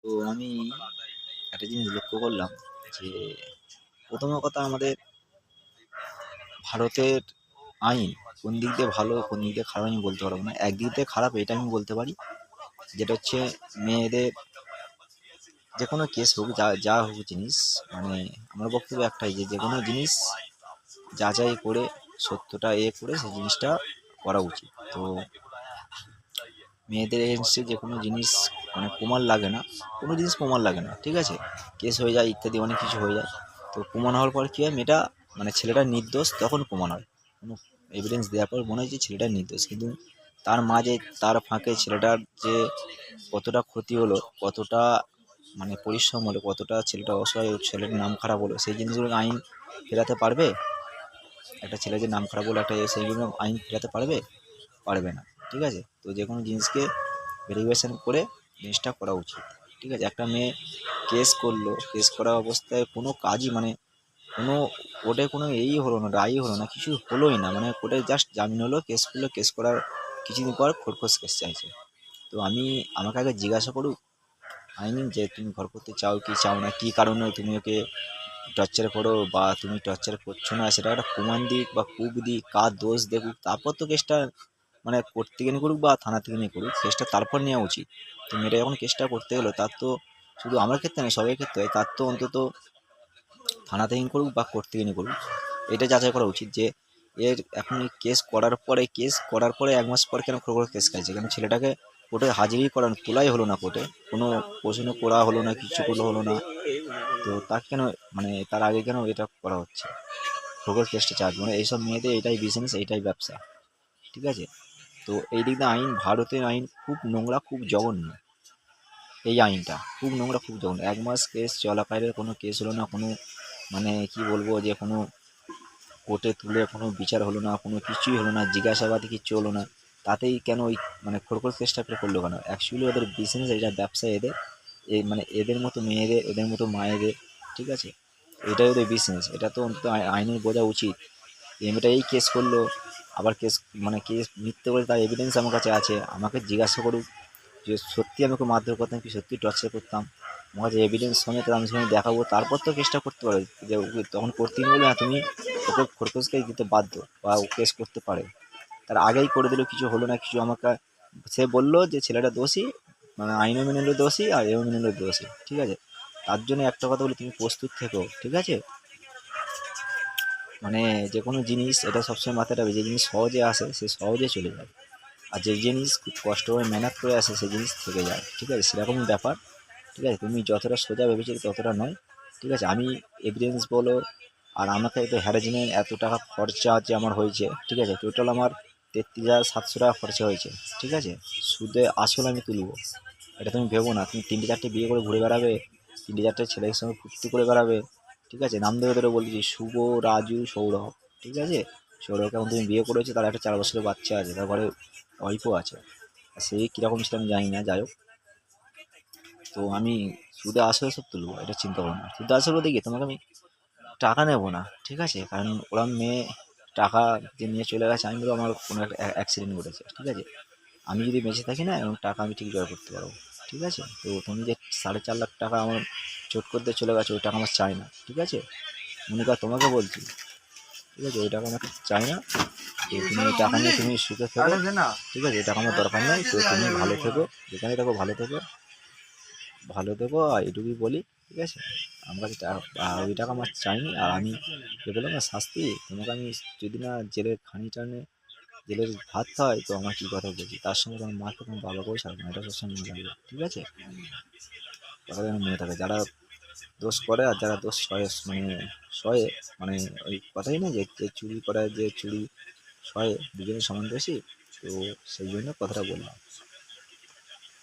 তো আমি একটা জিনিস লক্ষ্য করলাম যে, প্রথম কথা আমাদের ভারতের আইন কোন দিক দিয়ে ভালো, কোন দিক দিয়ে খারাপ আমি বলতে পারবো না। একদিক দিয়ে খারাপ এটা আমি বলতে পারি, যেটা হচ্ছে মেয়েদের যেকোনো কেস হোক, যা হোক জিনিস, মানে আমার বক্তব্য একটাই যে, যেকোনো জিনিস যাচাই করে সত্যটা করে সেই জিনিসটা করা উচিত। তো মেয়েদের এগেনস্টে যে কোনো জিনিস মানে প্রমাণ লাগে না, কোনো জিনিস প্রমাণ লাগে না, ঠিক আছে? কেস হয়ে যায় ইত্যাদি অনেক কিছু হয়ে যায়। তো প্রমাণ হওয়ার পর কী হয়, মেয়েটা মানে ছেলেটা নির্দোষ তখন প্রমাণ হয়। কোনো এভিডেন্স দেওয়ার পর মনে হয় যে ছেলেটা নির্দোষ, কিন্তু তার মাঝে তার ফাঁকে ছেলেটার যে কতটা ক্ষতি হলো, কতটা মানে পরিশ্রম হলো, কতটা ছেলেটা অসহায়, ছেলের নাম খারাপ হলো, সেই জিনিসগুলো আইন ফেরাতে পারবে? একটা ছেলে যে নাম খারাপ হলো একটা সেইগুলো আইন ফেরাতে পারবে? পারবে না, ঠিক আছে? তো যে কোনো জিনিসকে ভেরিফিকেশান করে জিনিসটা করা উচিত, ঠিক আছে? একটা মেয়ে কেস করলো, কেস করা অবস্থায় কোনো কাজই মানে কোনো কোর্টে কোনো হলো না, রায়ই হলো না, কিছু হলোই না, মানে কোর্টে জাস্ট জামিন হলো, কেস করলো, কেস করার কিছুদিন পর খোরপোশ কেস চাইছে। তো আমাকে আগে জিজ্ঞাসা করুক আইনি যে তুমি ঘর করতে চাও কি চাও না, কী কারণে তুমি ওকে টর্চার করো বা তুমি টর্চার করছো না, সেটা একটা প্রমাণ দিক বা প্রুফ দিক, কার দোষ দেখুক, তারপর তো কেসটা মানে কোর্ট থেকে নিয়ে করুক বা থানা থেকে নিয়ে করুক, কেসটা তারপর নেওয়া উচিত। তো মেয়েটা যখন কেসটা করতে গেলো, তার তো শুধু আমার ক্ষেত্রে নয়, সবার ক্ষেত্রে হয়, তার তো অন্তত থানা থেকে করুক বা কোর্ট থেকে নিয়ে করুক, এটা যাচাই করা উচিত যে এর এখন এই কেস করার পরে 1 মাস পর কেন খবর কেস খাইছে, কেন ছেলেটাকে কোর্টে হাজিরই করানো তোলাই হলো না, কোর্টে কোনো প্রশ্ন করা হলো না, কিছু করলো হলো না। তো তার কেন মানে তার আগে কেন এটা করা হচ্ছে, খবর কেসটা চার্জ মানে এইসব মেয়েদের এটাই বিজনেস, এইটাই ব্যবসা, ঠিক আছে? তো এই দিক দিয়ে আইন, ভারতের আইন খুব নোংরা, খুব জঘন্য। এই আইনটা খুব নোংরা, খুব জঘন্য। 1 মাস কেস চলাকালে কোনো কেস হলো না, কোনো মানে কি বলবো যে কোনো কোর্টে তুলে কোনো বিচার হলো না, কোনো কিছুই হলো না, জিজ্ঞাসাবাদ কিচ্ছু হলো না। তাতেই কেন ওই মানে খড়খড় কেসটা করলো কেন? অ্যাকচুয়ালি ওদের বিজনেস, এটা ব্যবসা এদের। মানে এদের মতো মেয়েদের, এদের মতো মায়েদের, ঠিক আছে? এটাই ওদের বিজনেস। এটা তো অন্তত আইনের বোঝা উচিত। এই মেয়েটা এই কেস করলো, আবার কেস মানে কেস মিথ্যে বলে তার এভিডেন্স আমার কাছে আছে। আমাকে জিজ্ঞাসা করুক যে সত্যি আমি ওকে মারধর করতাম কি সত্যি টর্চার করতাম, আমার কাছে এভিডেন্স সমেত আমি সেখানে দেখাবো, তারপর তো কেসটা করতে পারে। যে ওকে তখন করতেই বলে না, তুমি ওকে খোরপোশ কেস দিতে বাধ্য বা ও কেস করতে পারে। তার আগেই করে দিল, কিছু হলো না, কিছু আমাকে সে বললো যে ছেলেটা দোষী, মানে আইনও মেনে নিল দোষী আর এও মেনে নিল দোষী, ঠিক আছে? তার জন্য একটা কথা বলি, তুমি প্রস্তুত থেকো, ঠিক আছে? মানে যে কোনো জিনিস এটা সবসময় মাথায় রাখবে, যে জিনিস সহজে আসে সে সহজে চলে যায়, আর যে জিনিস খুব কষ্ট করে মেহনত করে আসে সেই জিনিস থেকে যায়, ঠিক আছে? সেরকমই ব্যাপার, ঠিক আছে? তুমি যতটা সোজা ভেবেছিলে ততটা নয়, ঠিক আছে? আমি এভিডেন্স বলো, আর আমাকে তো হ্যারাসমেন্ট এত টাকা খরচা যে আমার হয়েছে, ঠিক আছে? টোটাল আমার 33,700 টাকা খরচা হয়েছে, ঠিক আছে? সুদে আসল আমি তুলবো, এটা তুমি ভেবো না। তুমি 3টে 4টে বিয়ে করে ঘুরে বেড়াবে, 3টে 4টে ছেলের সঙ্গে ফুর্তি করে বেড়াবে, ঠিক আছে? নাম ধরে ধরে বলছি শুভ, রাজু, সৌরভ, ঠিক আছে? সৌরভকে এখন তুমি বিয়ে করেছো, তার একটা 4 বছরের বাচ্চা আছে, তারপরে ওয়াইফও আছে। আর সে কীরকম ছিল আমি জানি না, যাই হোক। তো আমি সুদে আসলে সব তুলবো, এটা চিন্তা করো না। সুদে আসলে বলতে কি, তোমাকে আমি টাকা নেবো না, ঠিক আছে? কারণ ওরা মেয়ে টাকা যে নিয়ে চলে গেছে, আমি বলবো আমার কোনো একটা অ্যাক্সিডেন্ট ঘটেছে, ঠিক আছে? আমি যদি বেঁচে থাকি না, এবং টাকা আমি ঠিক জোগাড় করতে পারবো, ঠিক আছে? তো তুমি যে 4.5 লাখ টাকা আমার চোট করতে চলে গেছে, ওই টাকা আমার চাই না, ঠিক আছে? মনিকা তোমাকে বলছি, ঠিক আছে? ওই টাকা আমার চাই না। তো তুমি এই টাকা নিয়ে তুমি সুখে থেকো, ঠিক আছে? এই টাকা আমার দরকার নেই। তো তুমি ভালো থেকো, যেখানে থাকো ভালো থেকো, ভালো থেকো, আর এটুকুই বলি, ঠিক আছে? আমার কাছে ওই টাকা আমার চাইনি। আর আমি যে বললাম না শাস্তি, তোমাকে আমি যদি না জেলের খানি টানে, জেলের ভাত খাওয়াই, তো আমার কী কথা বলছি, তার সঙ্গে তোমার মাকে তোমার বাবাকেও ছাড়বো না, এটা সবসময় মনে রাখবে, ঠিক আছে? কথা যেন মনে থাকে, যারা দোষ করে আর যারা দোষ সয়ে মানে সয়ে, মানে ওই কথাই না যে যে চুরি করে, যে চুরি সয়ে, দুজনের সমান দোষী। তো সেই জন্য কথাটা বললাম।